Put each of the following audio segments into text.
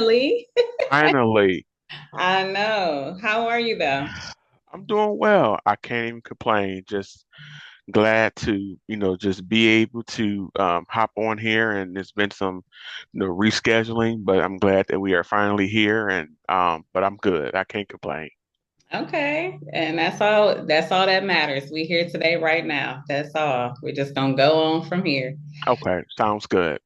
Finally. Finally, I know. How are you though? I'm doing well. I can't even complain. Just glad to, just be able to hop on here. And there's been some, rescheduling, but I'm glad that we are finally here. And but I'm good. I can't complain. Okay. And that's all that matters. We here today right now. That's all. We're just gonna go on from here. Okay, sounds good.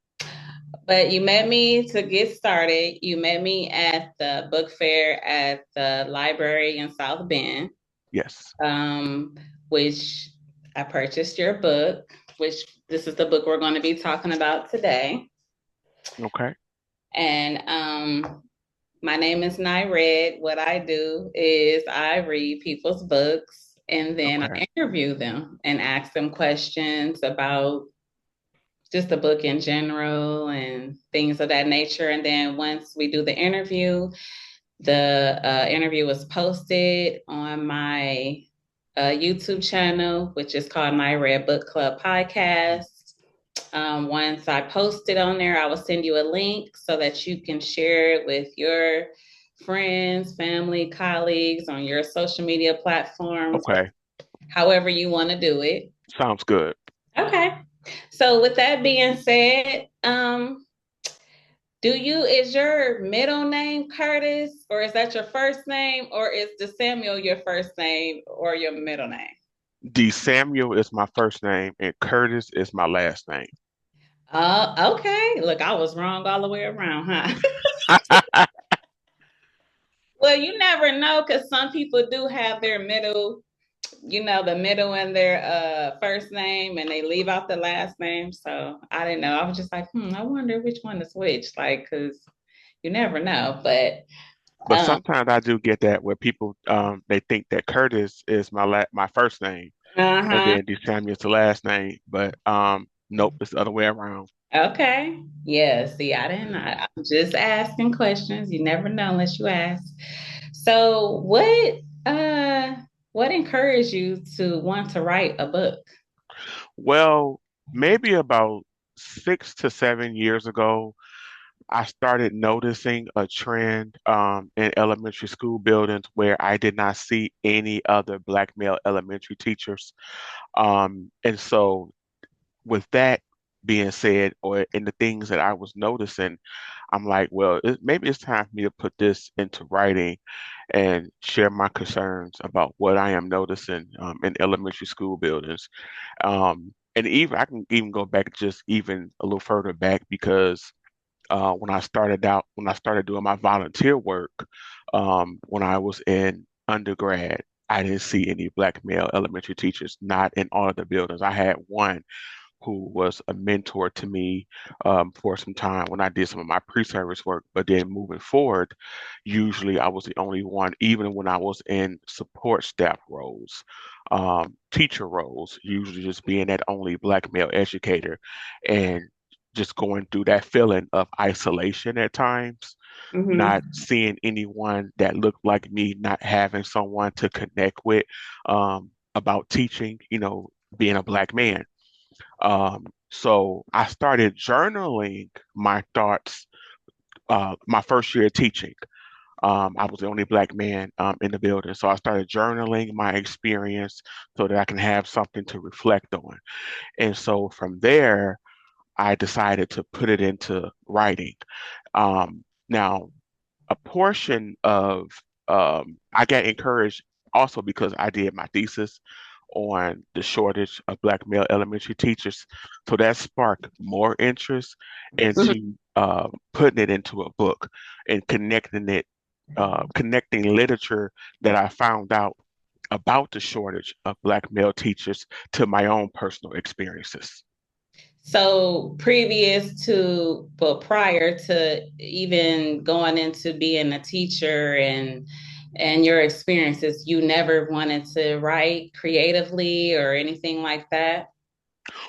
But you met me to get started. You met me at the book fair at the library in South Bend, Yes. um, which I purchased your book, which this is the book we're going to be talking about today. Okay. And my name is Red. What I do is I read people's books and then Okay. I interview them and ask them questions about just the book in general and things of that nature. And then once we do the interview was posted on my YouTube channel, which is called Red Book Club Podcast. Once I post it on there, I will send you a link so that you can share it with your friends, family, colleagues on your social media platforms, Okay. however you want to do it. Sounds good. Okay. So with that being said, is your middle name Curtis, or is that your first name, or is DeSamuel your first name or your middle name? DeSamuel is my first name and Curtis is my last name. Okay. Look, I was wrong all the way around, huh? Well, you never know because some people do have their middle, the middle in their first name and they leave out the last name. So I didn't know. I was just like, I wonder which one is which. Like, because you never know. But But sometimes I do get that where people they think that Curtis is my first name and uh-huh. then DeSamuel is the last name. But nope, it's the other way around. Okay. Yeah. See, I didn't. I'm just asking questions. You never know unless you ask. So, what encouraged you to want to write a book? Well, maybe about 6 to 7 years ago, I started noticing a trend in elementary school buildings where I did not see any other black male elementary teachers. And so with that being said, or in the things that I was noticing, I'm like, well, maybe it's time for me to put this into writing and share my concerns about what I am noticing in elementary school buildings. And even I can even go back just even a little further back because when I started doing my volunteer work, when I was in undergrad, I didn't see any black male elementary teachers, not in all of the buildings. I had one who was a mentor to me for some time when I did some of my pre-service work. But then moving forward, usually I was the only one, even when I was in support staff roles, teacher roles, usually just being that only black male educator and just going through that feeling of isolation at times, not Mm-hmm. seeing anyone that looked like me, not having someone to connect with about teaching, being a black man. So I started journaling my thoughts my first year of teaching. I was the only black man in the building. So I started journaling my experience so that I can have something to reflect on. And so from there, I decided to put it into writing. Now, a portion of I got encouraged also because I did my thesis on the shortage of black male elementary teachers. So that sparked more interest into putting it into a book and connecting literature that I found out about the shortage of black male teachers to my own personal experiences. So prior to even going into being a teacher and your experiences, you never wanted to write creatively or anything like that?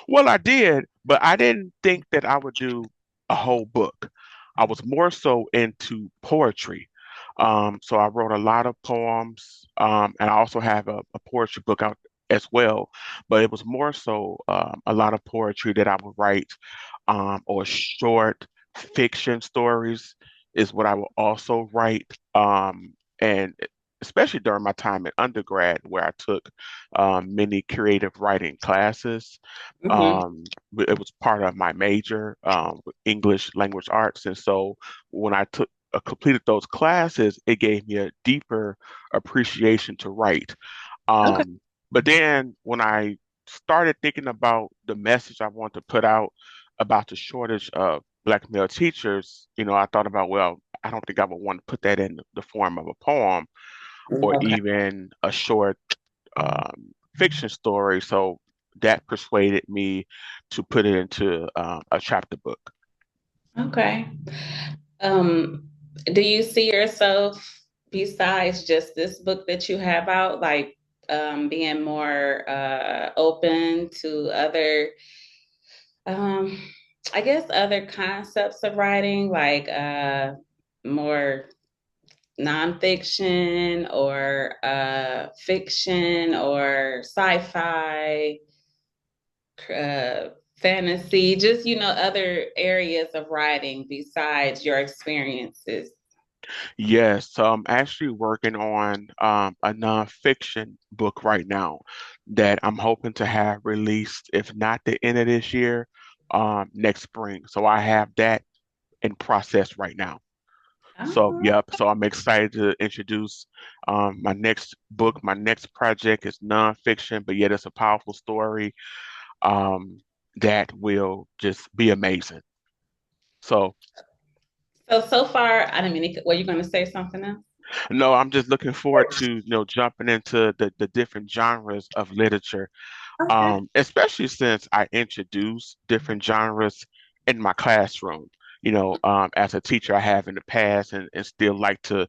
Well, I did, but I didn't think that I would do a whole book. I was more so into poetry. So I wrote a lot of poems, and I also have a poetry book out as well. But it was more so a lot of poetry that I would write, or short fiction stories. is what I will also write. And especially during my time in undergrad, where I took many creative writing classes. Hmm. It was part of my major, with English language arts. And so when I completed those classes, it gave me a deeper appreciation to write. Okay. But then when I started thinking about the message I want to put out about the shortage of Black male teachers, I thought about, well, I don't think I would want to put that in the form of a poem or Okay. even a short fiction story. So that persuaded me to put it into a chapter book. Okay. Um, do you see yourself besides just this book that you have out, like being more open to other, um, I guess, other concepts of writing, like more nonfiction or fiction or sci-fi, fantasy, just, other areas of writing besides your experiences? Yes, so I'm actually working on a nonfiction book right now that I'm hoping to have released, if not the end of this year, next spring. So I have that in process right now. So, Oh, yep. So I'm excited to introduce my next book. My next project is nonfiction, but yet it's a powerful story um, that will just be amazing. So, so far, I didn't mean, were you going to say something else? no, I'm just looking forward to, jumping into the different genres of literature, Okay. especially since I introduce different genres in my classroom. As a teacher, I have in the past and still like to,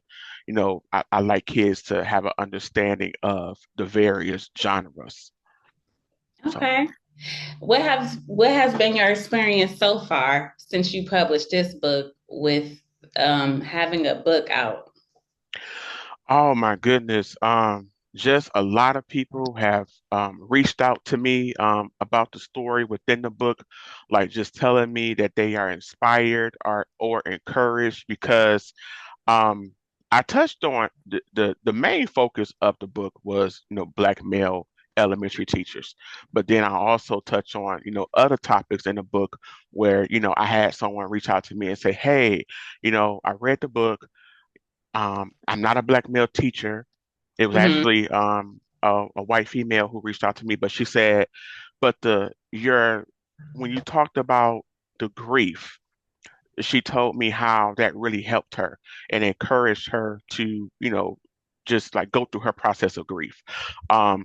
I like kids to have an understanding of the various genres. So, Okay. What has been your experience so far since you published this book with having a book out? oh my goodness. Just a lot of people have reached out to me about the story within the book, like just telling me that they are inspired or encouraged because um, I touched on the main focus of the book was, Black male elementary teachers. But then I also touch on, other topics in the book where, I had someone reach out to me and say, hey, I read the book. I'm not a Black male teacher. It was Hmm. actually a white female who reached out to me, but she said, but when you talked about the grief, she told me how that really helped her and encouraged her to, just like go through her process of grief.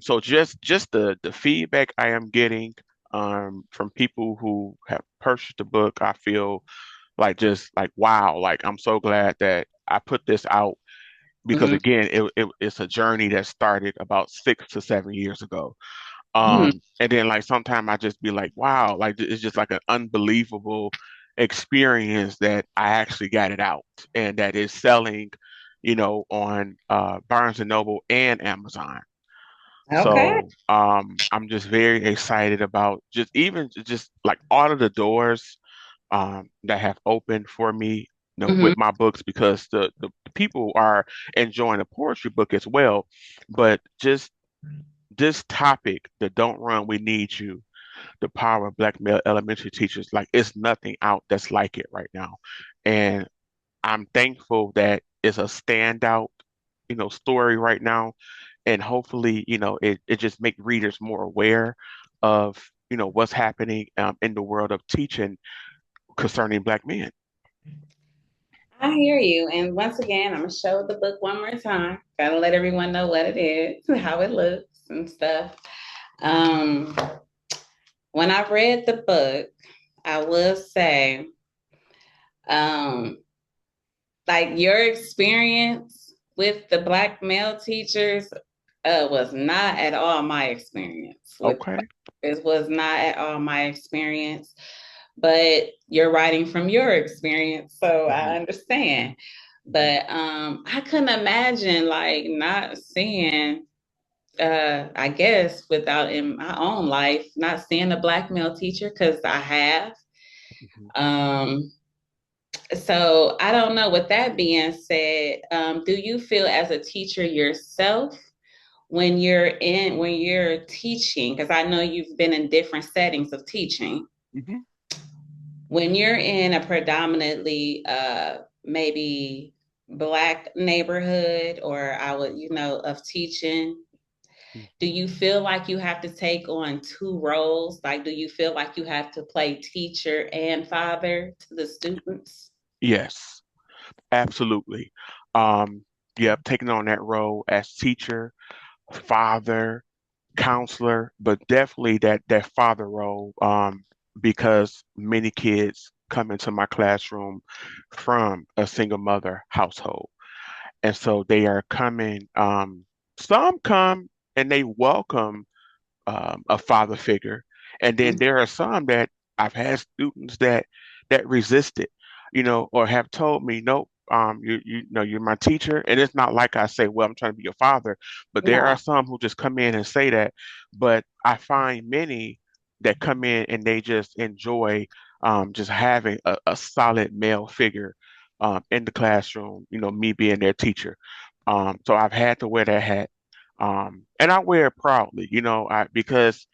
So just the feedback I am getting from people who have purchased the book, I feel like just like wow, like I'm so glad that I put this out because Hmm. again, it's a journey that started about 6 to 7 years ago. Hmm. And then like sometimes I just be like, wow, like it's just like an unbelievable experience that I actually got it out and that is selling, on Barnes and Noble and Amazon. Okay. So I'm just very excited about just like all of the doors that have opened for me, Hmm. with my books because the people are enjoying the poetry book as well. But just this topic, the Don't Run, We Need You, the power of Black male elementary teachers, like it's nothing out that's like it right now. And I'm thankful that it's a standout, story right now. And hopefully, it just make readers more aware of, what's happening in the world of teaching concerning Black men. I hear you. And once again, I'm gonna show the book one more time. Gotta let everyone know what it is, how it looks and stuff. Um, when I read the book, I will say, um, like your experience with the Black male teachers was not at all my experience with. Okay. It was not at all my experience, but you're writing from your experience, so I Hmm. understand. But I couldn't imagine like not seeing, I guess without in my own life, not seeing a Black male teacher because I have. Hmm. Um, So I don't know. With that being said, do you feel as a teacher yourself when you're teaching? Because I know you've been in different settings of teaching. Hmm. When you're in a predominantly maybe black neighborhood, or I would of teaching, do you feel like you have to take on two roles? Like, do you feel like you have to play teacher and father to the students? Yes, absolutely. Um, yep, taking on that role as teacher, father, counselor, but definitely that father role, because many kids come into my classroom from a single mother household. And so they are coming, some come and they welcome a father figure. And then there are some that I've had students that resist it, or have told me, nope, you know, you're my teacher. And it's not like I say, well, I'm trying to be your father, but there are No. some who just come in and say that. But I find many that come in and they just enjoy just having a solid male figure in the classroom, me being their teacher. So I've had to wear that hat, and I wear it proudly, because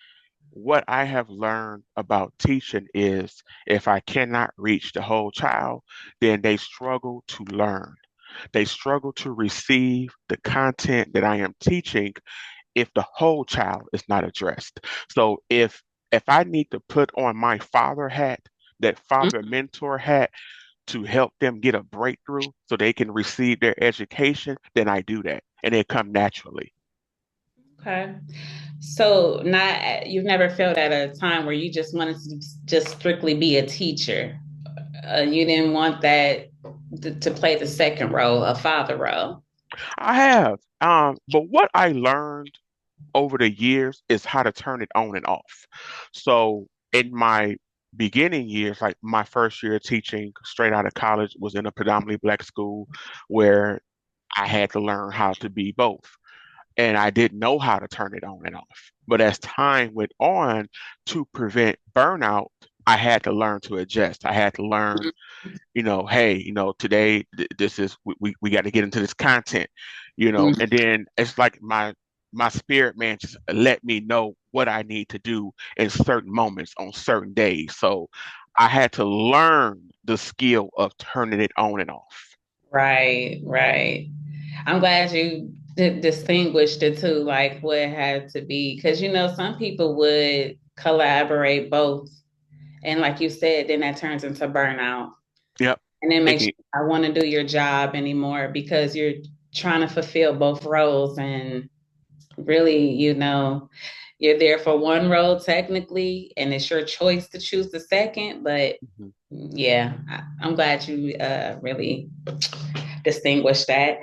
what I have learned about teaching is if I cannot reach the whole child, then they struggle to learn. They struggle to receive the content that I am teaching if the whole child is not addressed. So if I need to put on my father hat, that father mentor hat to help them get a breakthrough so they can receive their education, then I do that and it come naturally. Okay. So not you've never felt at a time where you just wanted to just strictly be a teacher. You didn't want that to play the second role, a father role. I have. But what I learned over the years is how to turn it on and off. So in my beginning years, like my first year teaching straight out of college was in a predominantly black school where I had to learn how to be both. And I didn't know how to turn it on and off. But as time went on, to prevent burnout, I had to learn to adjust. I had to learn, hey, today this is we got to get into this content, Mhm. and then it's like my spirit man just let me know what I need to do in certain moments on certain days. So I had to learn the skill of turning it on and off. Right, right. I'm glad you distinguished the two, like what it had to be, because some people would collaborate both, and like you said, then that turns into burnout, Yep. and it makes Thinking, you not want to do your job anymore because you're trying to fulfill both roles, and really, you're there for one role technically, and it's your choice to choose the second. But mhm. yeah, I'm glad you really distinguished that.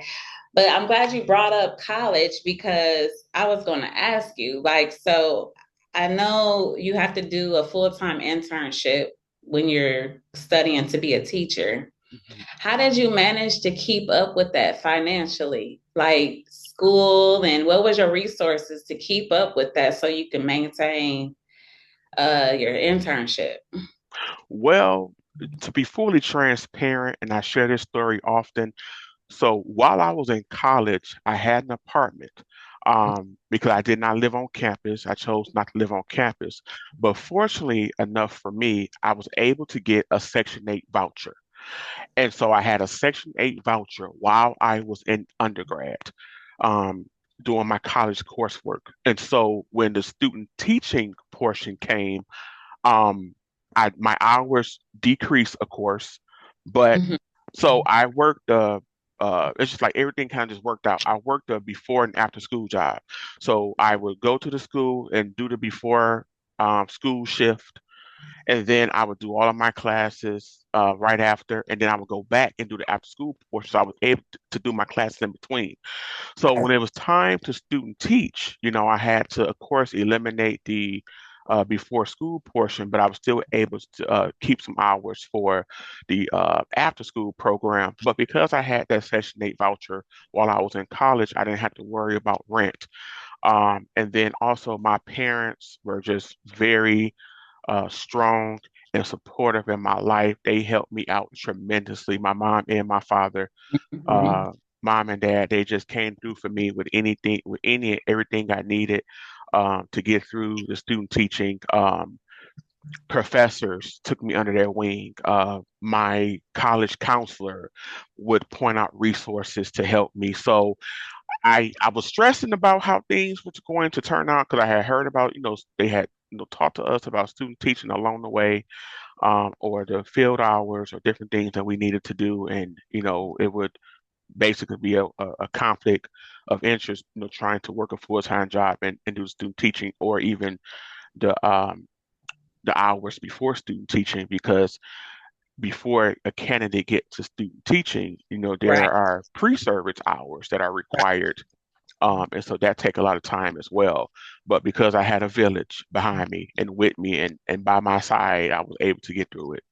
But I'm glad you brought up college because I was going to ask you, like, so I know you have to do a full-time internship when you're studying to be a teacher. Mhm. How did you manage to keep up with that financially? Like school, and what was your resources to keep up with that so you can maintain your internship? Well, to be fully transparent, and I share this story often. So while I was in college, I had an apartment, because I did not live on campus. I chose not to live on campus. But fortunately enough for me, I was able to get a Section 8 voucher. And so I had a Section 8 voucher while I was in undergrad, um, doing my college coursework. And so when the student teaching portion came, um, my hours decreased, of course, but Mhm. so I worked. It's just like everything kind of just worked out. I worked a before and after school job, so I would go to the school and do the before school shift, and then I would do all of my classes right after, and then I would go back and do the after school portion. So I was able to do my classes in between. So when it was time to student teach, I had to, of course, eliminate the before school portion, but I was still able to keep some hours for the after school program. But because I had that Section 8 voucher while I was in college, I didn't have to worry about rent. And then also my parents were just very strong and supportive in my life. They helped me out tremendously. My mom and my father, Mhm. uh, mom and dad, they just came through for me with anything, with any everything I needed to get through the student teaching. Professors took me under their wing. My college counselor would point out resources to help me. So I was stressing about how things were going to turn out because I had heard about, they had, talked to us about student teaching along the way, or the field hours or different things that we needed to do. And, it would basically be a conflict of interest, trying to work a full-time job and do student teaching or even the hours before student teaching because before a candidate gets to student teaching, there Right. are pre-service hours that are required. And so that take a lot of time as well. But because I had a village behind me and with me and by my side, I was able to get through it.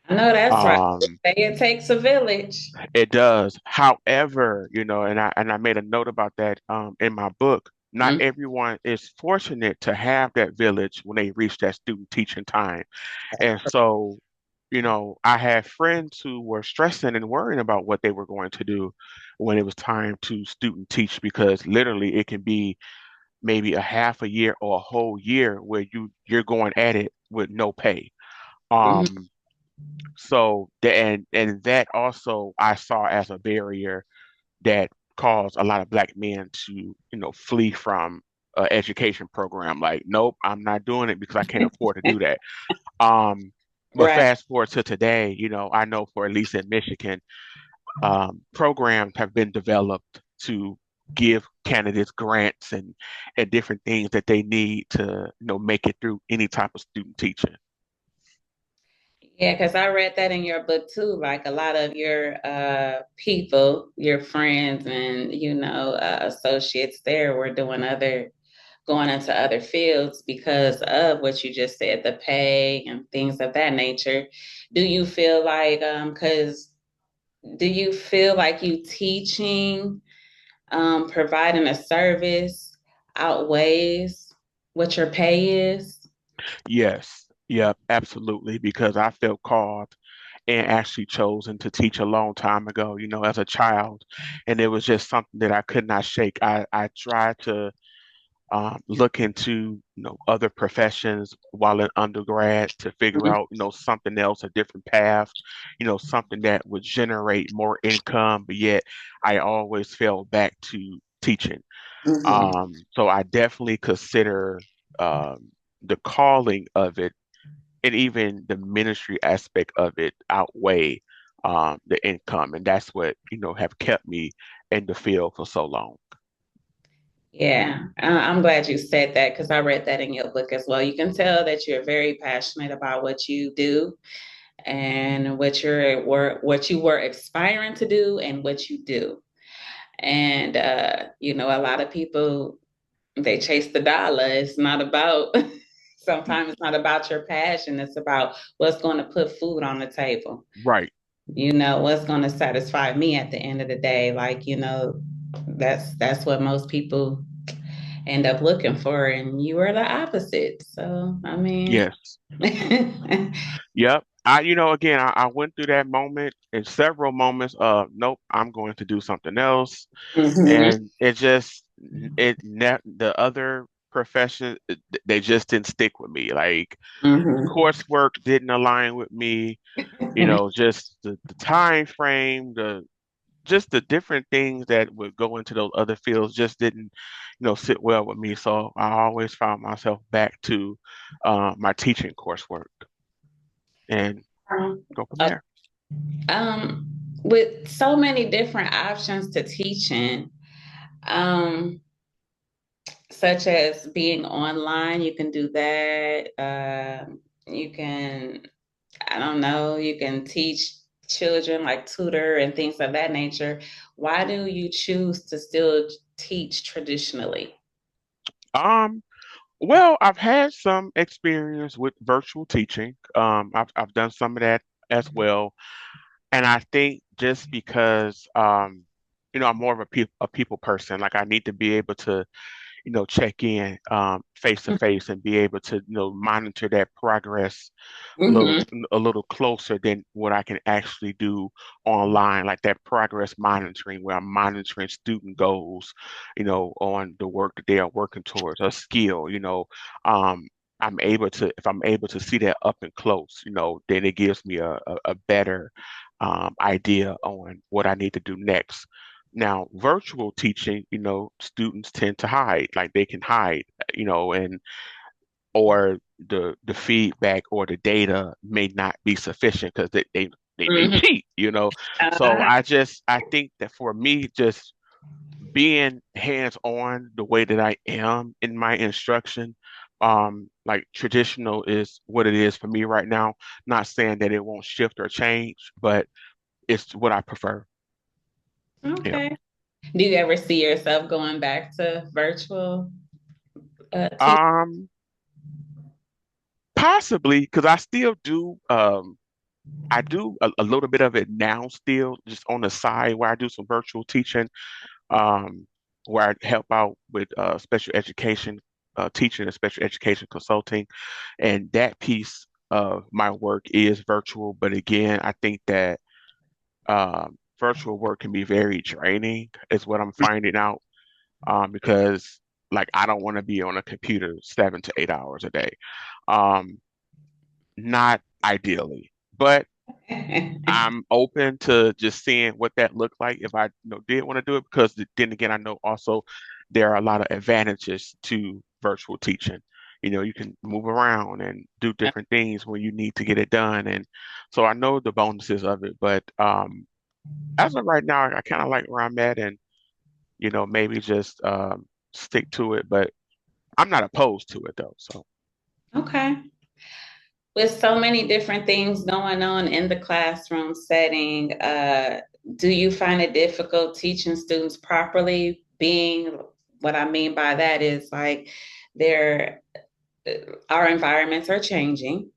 I know that's right. Um, Say it takes a village. it does. However, and I made a note about that in my book. Not Mhm. everyone is fortunate to have that village when they reach that student teaching time. And so, I had friends who were stressing and worrying about what they were going to do when it was time to student teach because literally it can be maybe a half a year or a whole year where you're going at it with no pay. Mhm. Um, so and that also I saw as a barrier that caused a lot of black men to, flee from education program. Like, nope, I'm not doing it because I can't afford to do that. Um, but Right. fast forward to today, I know for at least in Michigan, programs have been developed to give candidates grants and different things that they need to, make it through any type of student teaching. Yeah, because I read that in your book too. Like a lot of your people, your friends and associates there were going into other fields because of what you just said, the pay and things of that nature. Do you feel like because do you feel like you teaching, providing a service outweighs what your pay is? Yes, yeah, absolutely, because I felt called and actually chosen to teach a long time ago, as a child. And it was just something that I could not shake. I tried to look into, other professions while in undergrad to figure out, something else, a different path, something that would generate more income, but yet I always fell back to teaching. Mhm. So I definitely consider the calling of it and even the ministry aspect of it outweigh the income, and that's what have kept me in the field for so long. Yeah, I'm glad you said that because I read that in your book as well. You can tell that you're very passionate about what you do and what you were aspiring to do and what you do. And a lot of people they chase the dollar. It's not about sometimes it's not about your passion. It's about what's going to put food on the table. Right. What's going to satisfy me at the end of the day. Like, that's what most people end up looking for, and you are the opposite. So, I mean, Yes. Yep. Again, I went through that moment in several moments of, nope, I'm going to do something else. mhm, And the other profession, they just didn't stick with me. Like mhm. coursework didn't align with me, just the time frame, just the different things that would go into those other fields just didn't, sit well with me. So I always found myself back to my teaching coursework and um, go from uh, there. um, with so many different options to teaching, um, such as being online, you can do that. You can, I don't know, you can teach children like tutor and things of that nature. Why do you choose to still teach traditionally? Um, well, I've had some experience with virtual teaching. I've done some of that as well, and I think just because I'm more of a people person, like I need to be able to check in face to face and be able to, monitor that progress a little Hmm. a little closer than what I can actually do online, like that progress monitoring where I'm monitoring student goals, on the work that they are working towards, a skill, um, if I'm able to see that up and close, then it gives me a better idea on what I need to do next. Now, virtual teaching, students tend to hide, like they can hide, and or the feedback or the data may not be sufficient because they may Hmm. cheat. So I think that for me, just being hands-on the way that I am in my instruction, like traditional is what it is for me right now. Not saying that it won't shift or change, but it's what I prefer. Yeah. Okay. Do you ever see yourself going back to virtual teaching? Um, Possibly because I still do I do a little bit of it now still, just on the side where I do some virtual teaching, um, where I help out with special education teaching and special education consulting. And that piece of my work is virtual. But again, I think that virtual work can be very draining, is what I'm finding out, because like I don't want to be on a computer 7 to 8 hours a day. Um, Not ideally. But I'm open to just seeing what that looked like if I, did want to do it because then again, I know also there are a lot of advantages to virtual teaching. You can move around and do different things when you need to get it done. And so I know the bonuses of it, but as of right now, I kind of like where I'm at and, maybe just stick to it, but I'm not opposed to it though. So Okay. With so many different things going on in the classroom setting, do you find it difficult teaching students properly? Being what I mean by that is like there, our environments are changing.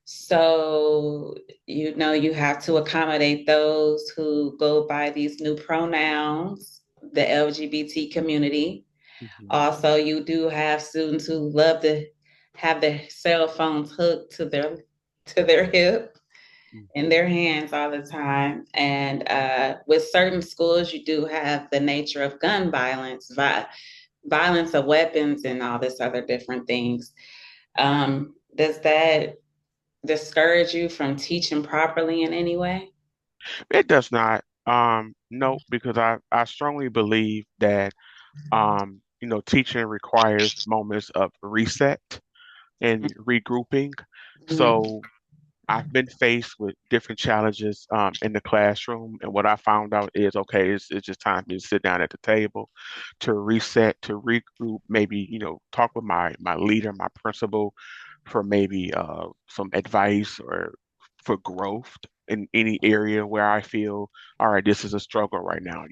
So, you have to accommodate those who go by these new pronouns, the LGBT community. mhm, Also, you do have students who love to have their cell phones hooked to their hip in mhm. their hands all the time. And with certain schools, you do have the nature of gun violence, violence of weapons, and all this other different things. Does that discourage you from teaching properly in any way? It does not. No, because I strongly believe that teaching requires moments of reset and regrouping. Mhm. So I've been faced with different challenges in the classroom, and what I found out is okay, it's just time for me to sit down at the table, to reset, to regroup, maybe talk with my leader, my principal, for maybe some advice or for growth in any area where I feel, all right, this is a struggle right now,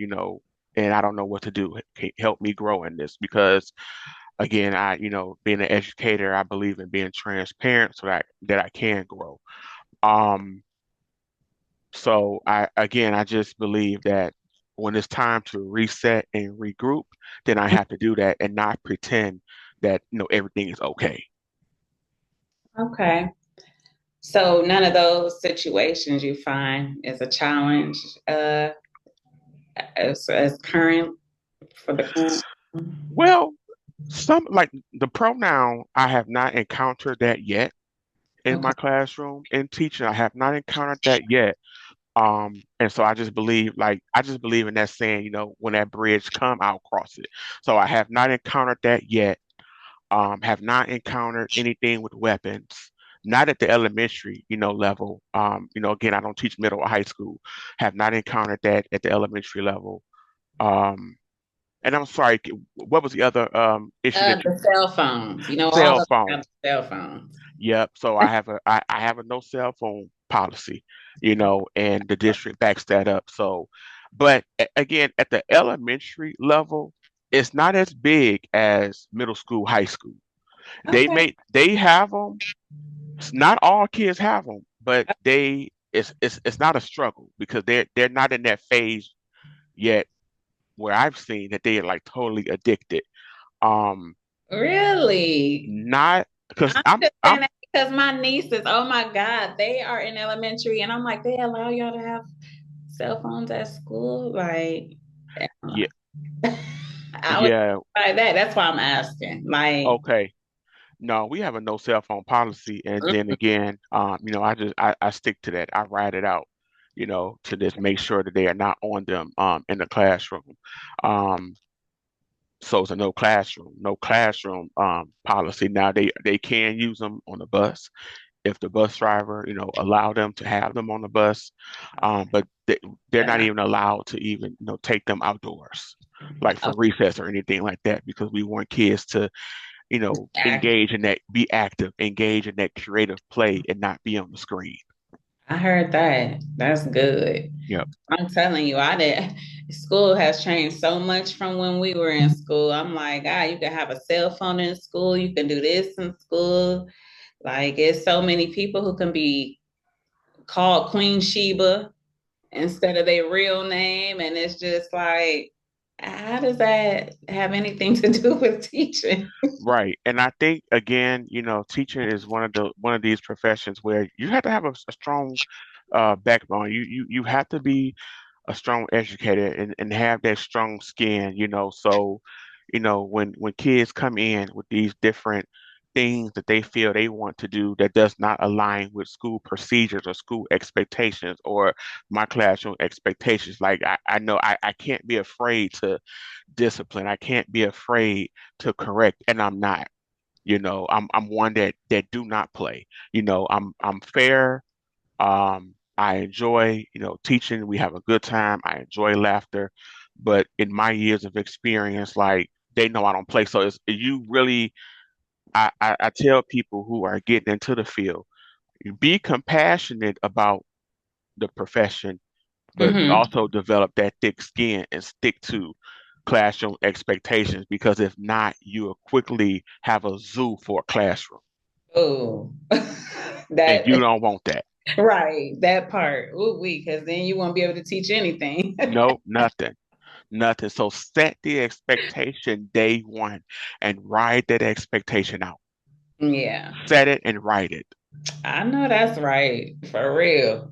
and I don't know what to do. Can help me grow in this because again, being an educator, I believe in being transparent so that I can grow. Um, so I just believe that when it's time to reset and regroup, then I have to do that and not pretend that everything is okay. Okay. So none of those situations you find is a challenge uh, as current for the current. Well, some like the pronoun, I have not encountered that yet in Okay. my classroom. In teaching, I have not encountered that yet. And so I just believe in that saying, when that bridge come, I'll cross it. So I have not encountered that yet. Have not encountered anything with weapons, not at the elementary, level. Again, I don't teach middle or high school. Have not encountered that at the elementary level. Um, and I'm sorry, what was the other issue that you The cell phones, all cell of them phone? have cell phones. Yep. So I have a no cell phone policy, and the district backs that up. So, but again, at the elementary level, it's not as big as middle school, high school. Okay. They have them. Not all kids have them, but it's not a struggle because they're not in that phase yet where I've seen that they are like totally addicted. Um, Really? not because I'm just saying I'm that because my nieces, oh my God, they are in elementary, and I'm like, they allow y'all to have cell phones at school? Like, yeah, I would yeah, try that. That's why I'm asking. Like, okay. No, we have a no cell phone policy, and then again, I stick to that. I write it out, to just make sure that they are not on them in the classroom. Um, so it's a no classroom policy. Now they can use them on the bus if the bus driver, allow them to have them on the bus, but they're not even allowed to even, take them outdoors, like for recess or anything like that, because we want kids to, okay. engage in that, be active, engage in that creative play, and not be on the screen. I heard that. That's good. Yep. I'm telling you, I did. School has changed so much from when we were in school. I'm like, you can have a cell phone in school. You can do this in school. Like, it's so many people who can be called Queen Sheba instead of their real name. And it's just like, how does that have anything to do with teaching? Right. And I think again, teaching is one of these professions where you have to have a strong backbone. You have to be a strong educator and have that strong skin, so, when kids come in with these different things that they feel they want to do that does not align with school procedures or school expectations or my classroom expectations, like I know I can't be afraid to discipline. I can't be afraid to correct, and I'm not. I'm one that do not play. I'm fair. I enjoy, teaching. We have a good time. I enjoy laughter. But in my years of experience, like they know I don't play. So it's you really I tell people who are getting into the field, be compassionate about the profession, but Hmm. also develop that thick skin and stick to classroom expectations, because if not, you will quickly have a zoo for a classroom. Oh, And you that don't want that. right, that part. Ooh, because then you won't be able to teach anything. No, nothing. Nothing. So set the expectation day one and ride that expectation out. Yeah, Set it and ride it. I know that's right, for real.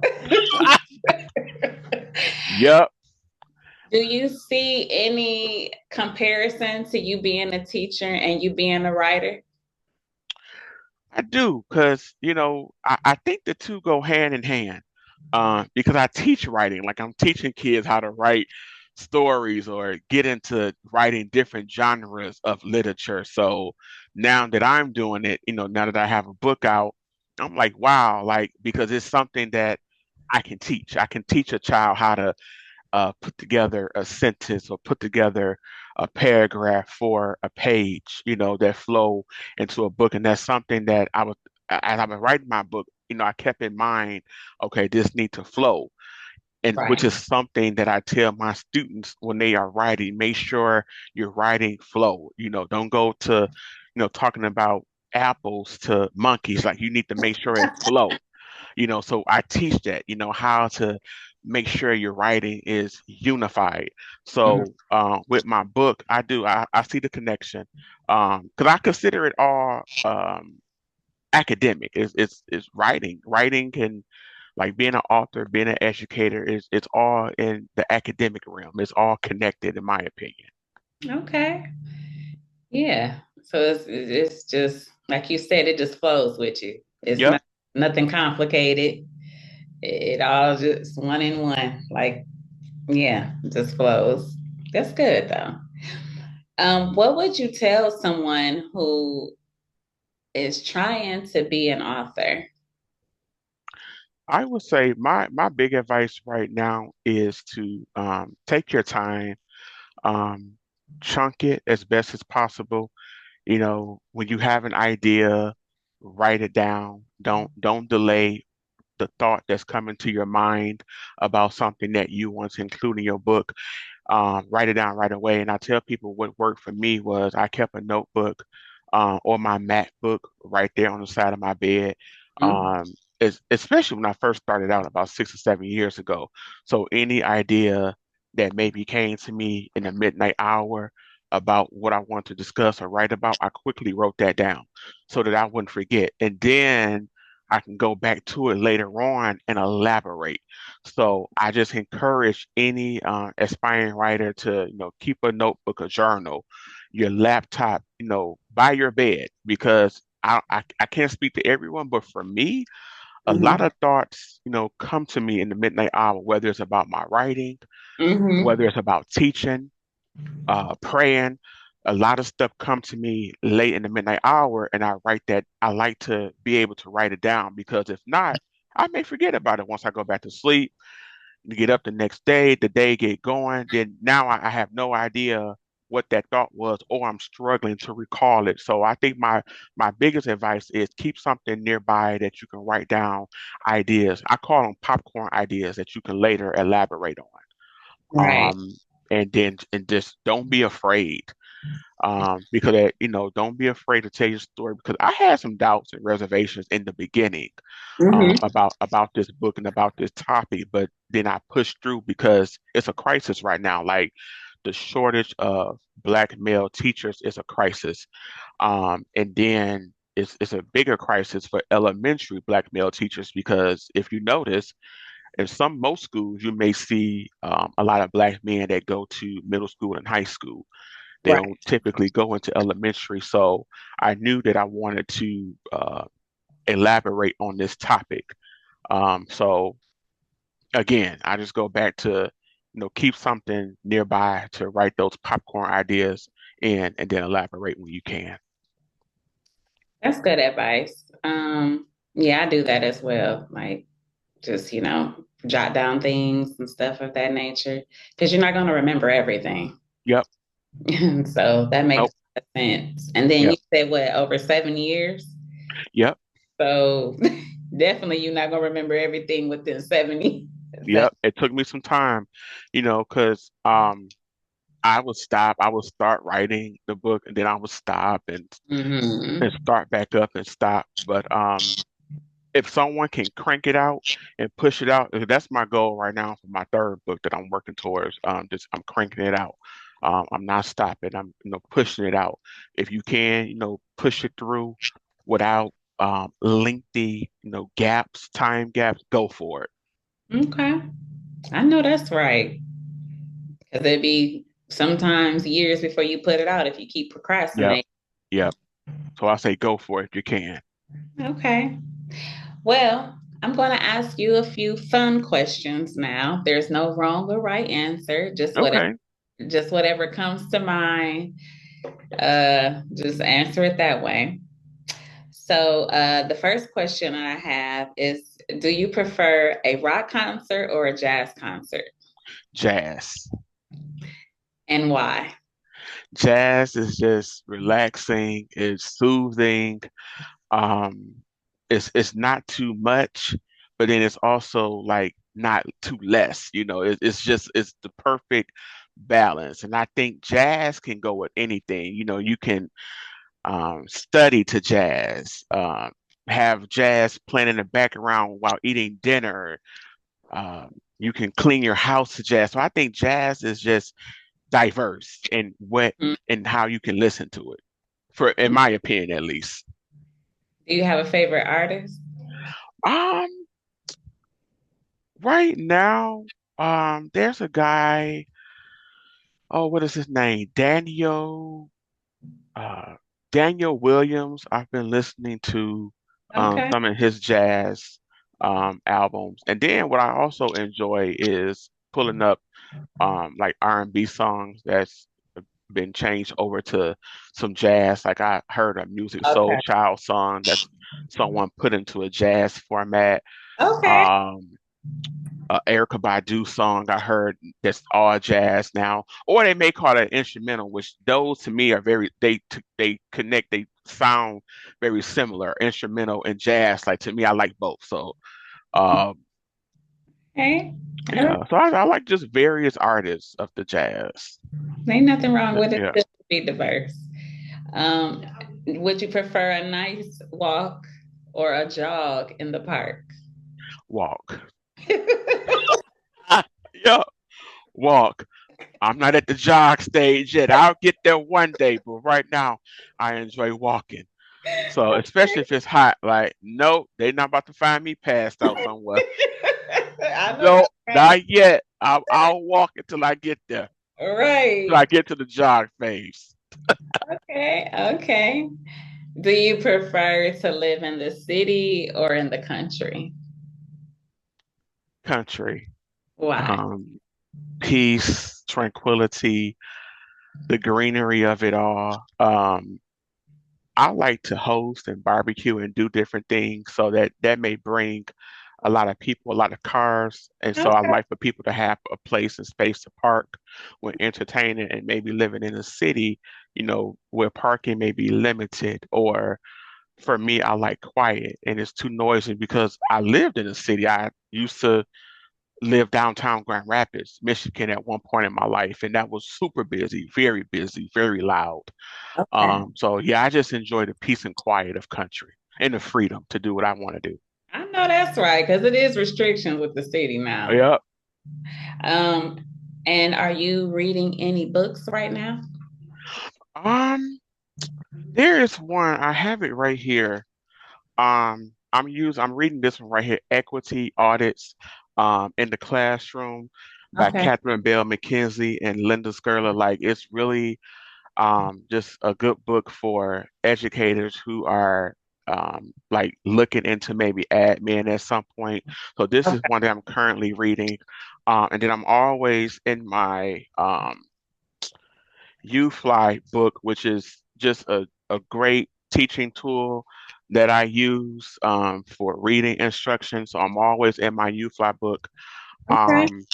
Yep. Do you see any comparison to you being a teacher and you being a writer? I do, because I think the two go hand in hand. Because I teach writing, like I'm teaching kids how to write stories or get into writing different genres of literature. So now that I'm doing it, now that I have a book out, I'm like, wow, like because it's something that I can teach. I can teach a child how to put together a sentence or put together a paragraph for a page, that flow into a book. And that's something that as I was writing my book, I kept in mind, okay, this needs to flow. And which Right. is something that I tell my students when they are writing, make sure your writing flow. Don't go to, talking about apples to monkeys. Like you need to make sure it flow. So I teach that, how to make sure your writing is unified. Mhm. So with my book, I see the connection, because I consider it all academic. It's writing. Writing can, like being an author, being an educator, it's all in the academic realm. It's all connected, in my opinion. Okay. Yeah. So it's just like you said, it just flows with you. It's Yep. not nothing complicated. It all just one in one. Like, yeah, just flows. That's good though. What would you tell someone who is trying to be an author? I would say my big advice right now is to take your time, um, chunk it as best as possible. When you have an idea, write it down. Don't delay the thought that's coming to your mind about something that you want to include in your book. Write it down right away. And I tell people what worked for me was I kept a notebook or my MacBook right there on the side of my bed. Mhm. Especially when I first started out about 6 or 7 years ago. So any idea that maybe came to me in the midnight hour, about what I want to discuss or write about, I quickly wrote that down so that I wouldn't forget. And then I can go back to it later on and elaborate. So I just encourage any aspiring writer to, keep a notebook, a journal, your laptop, by your bed, because I can't speak to everyone, but for me, a lot Hmm. of thoughts, come to me in the midnight hour, whether it's about my writing, whether Hmm. it's about teaching, praying. A lot of stuff come to me late in the midnight hour, and I write that. I like to be able to write it down because if not, I may forget about it once I go back to sleep. You get up the next day, the day get going, then now I have no idea what that thought was, or I'm struggling to recall it. So I think my biggest advice is keep something nearby that you can write down ideas. I call them popcorn ideas that you can later elaborate on. Right. And just don't be afraid, because don't be afraid to tell your story, because I had some doubts and reservations in the beginning, Hmm. about this book and about this topic, but then I pushed through because it's a crisis right now. Like the shortage of black male teachers is a crisis, and then it's a bigger crisis for elementary black male teachers, because if you notice, in most schools, you may see a lot of black men that go to middle school and high school. They Right. don't typically go into elementary. So I knew that I wanted to elaborate on this topic. So again, I just go back to, keep something nearby to write those popcorn ideas in and then elaborate when you can. That's good advice. Yeah, I do that as well. Like just, jot down things and stuff of that nature because you're not going to remember everything. Yep. And so that makes Nope. sense. And then you Yep. said what, over 7 years? Yep. So definitely you're not going to remember everything within 70. Yep. It took me some time, because I would stop, I would start writing the book and then I would stop and Hmm. start back up and stop. But if someone can crank it out and push it out, that's my goal right now for my third book that I'm working towards. Just I'm cranking it out. I'm not stopping. I'm pushing it out. If you can, push it through without lengthy, gaps, time gaps, go for it. Okay. I know that's right. Because it'd be sometimes years before you put it out if you keep Yep. procrastinating. Yep. So I say go for it if you can. Okay. Well, I'm going to ask you a few fun questions now. There's no wrong or right answer, Okay. just whatever comes to mind. Just answer it that way. So, the first question I have is, do you prefer a rock concert or a jazz concert, Jazz. and why? Jazz is just relaxing, it's soothing. Um, it's not too much, but then it's also like not too less. It's just it's the perfect balance. And I think jazz can go with anything. You can study to jazz, have jazz playing in the background while eating dinner. You can clean your house to jazz. So I think jazz is just diverse in what Mm. and how you can listen to it. For in my opinion, at least. Do you have a favorite artist? Um, right now, there's a guy. Oh, what is his name? Uh, Daniel Williams. I've been listening to Okay. some of his jazz albums, and then what I also enjoy is pulling up like R&B songs that's been changed over to some jazz. Like I heard a Music Soul Okay. Child song that's someone put into a jazz format. Okay. Um, Erica Badu song I heard that's all jazz now, or they may call it instrumental, which those to me are very they connect, they sound very similar, instrumental and jazz. Like to me, I like both. So um, Okay. All right. yeah, so I like just various artists of the jazz. Ain't nothing wrong with it. Yeah, Good to be diverse. Um, would you prefer a nice walk or a jog in the park? walk. Yeah, walk. I'm not at the jog stage yet. I'll get there one day, but right now I enjoy walking. So especially if it's hot, like nope, they not about to find me passed out somewhere. I know Nope, that's right. not yet. I'll walk until I get there. Till I Right. get to the jog phase. Okay. Okay. Do you prefer to live in the city or in the country? Country. Why? Um, Peace, tranquility, the greenery of it all. I like to host and barbecue and do different things, so that may bring a lot of people, a lot of cars, and so I Okay. like for people to have a place and space to park when entertaining, and maybe living in a city, where parking may be limited. Or for me, I like quiet and it's too noisy because I lived in a city. I used to live downtown Grand Rapids, Michigan at one point in my life, and that was super busy, very loud. Okay. So yeah, I just enjoy the peace and quiet of country and the freedom to do what I want to do. I know that's right, because it is restrictions with the city now. Yep. Um, and are you reading any books right now? Um, there is one, I have it right here. I'm reading this one right here, Equity Audits in the Classroom by Okay. Catherine Bell McKenzie and Linda Skerler. Like it's really just a good book for educators who are like looking into maybe admin at some point. So this is one that I'm currently reading. And then I'm always in my UFly book, which is just a great teaching tool that I use for reading instructions. So I'm always in my UFly book. Okay. Um,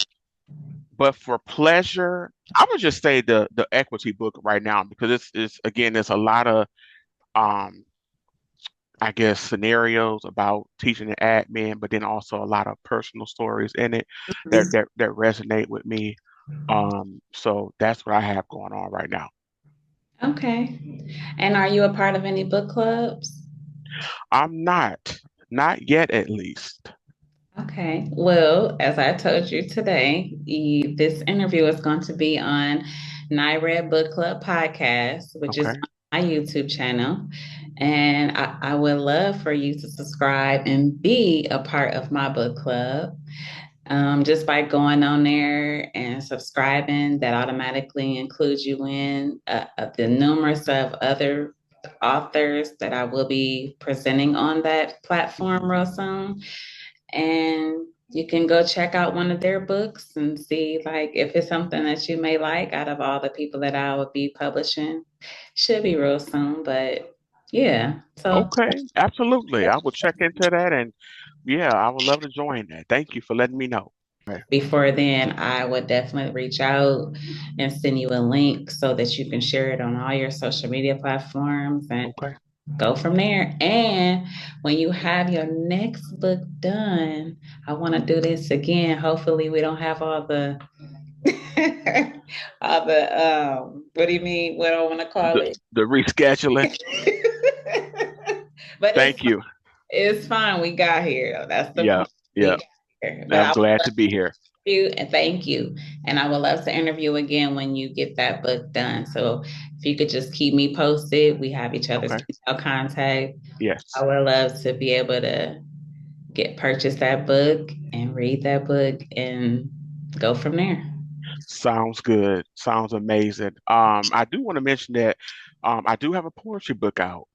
but for pleasure, I would just say the equity book right now because it's again, there's a lot of um, I guess scenarios about teaching an admin, but then also a lot of personal stories in it that resonate with me. So that's what I have going on right now. Okay. And are you a part of any book clubs? I'm not yet at least. Okay. Well, as I told you today, this interview is going to be on NIRED Book Club podcast, which is Okay. my YouTube channel. And I would love for you to subscribe and be a part of my book club. Just by going on there and subscribing, that automatically includes you in the numerous of other authors that I will be presenting on that platform Hmm. real soon. And you can go check out one of their books and see like if it's something that you may like out of all the people that I would be publishing. Should be real soon, but yeah. So Okay, absolutely. I will check into that and yeah, I would love to join that. Thank you for letting me know. Okay. before then, I would definitely reach out and send you a link so that you can share it on all your social media platforms and Okay. go from there. And when you have your next book done, I want to do this again. Hopefully, we don't have all the all the what do you mean? What do I want to call The it? the rescheduling. But Thank you. it's fine. We got here. That's the Yeah, point. We yeah. got here. But I'm I glad to be here. you and thank you. And I would love to interview again when you get that book done. So if you could just keep me posted, we have each other's Okay. email contact. I Yes. would love to be able to get purchase that book and read that book and go from there. Sounds good. Sounds amazing. I do want to mention that I do have a poetry book out.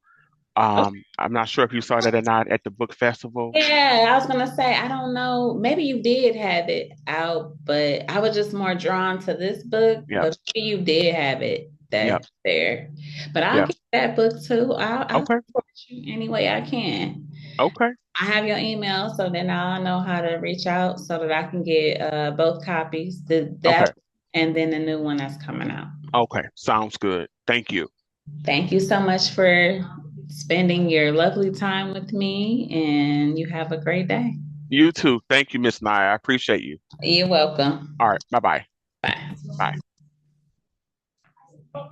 I'm not sure if you saw that or not at the book festival. Yeah, I was gonna say, I don't know. Maybe you did have it out, but I was just more drawn to this book. Yep. But maybe you did have it Yep. that there. But I'll Yep. get that book too. I'll Okay. support you any way I can. Okay. I have your email, so then I'll know how to reach out so that I can get both copies, Okay. that and then the new one that's coming out. Okay. Sounds good. Thank you. Thank you so much for spending your lovely time with me, and you have a great day. You too. Thank you, Miss Naya. I appreciate you. You're welcome. All right. Bye-bye. Bye. Bye.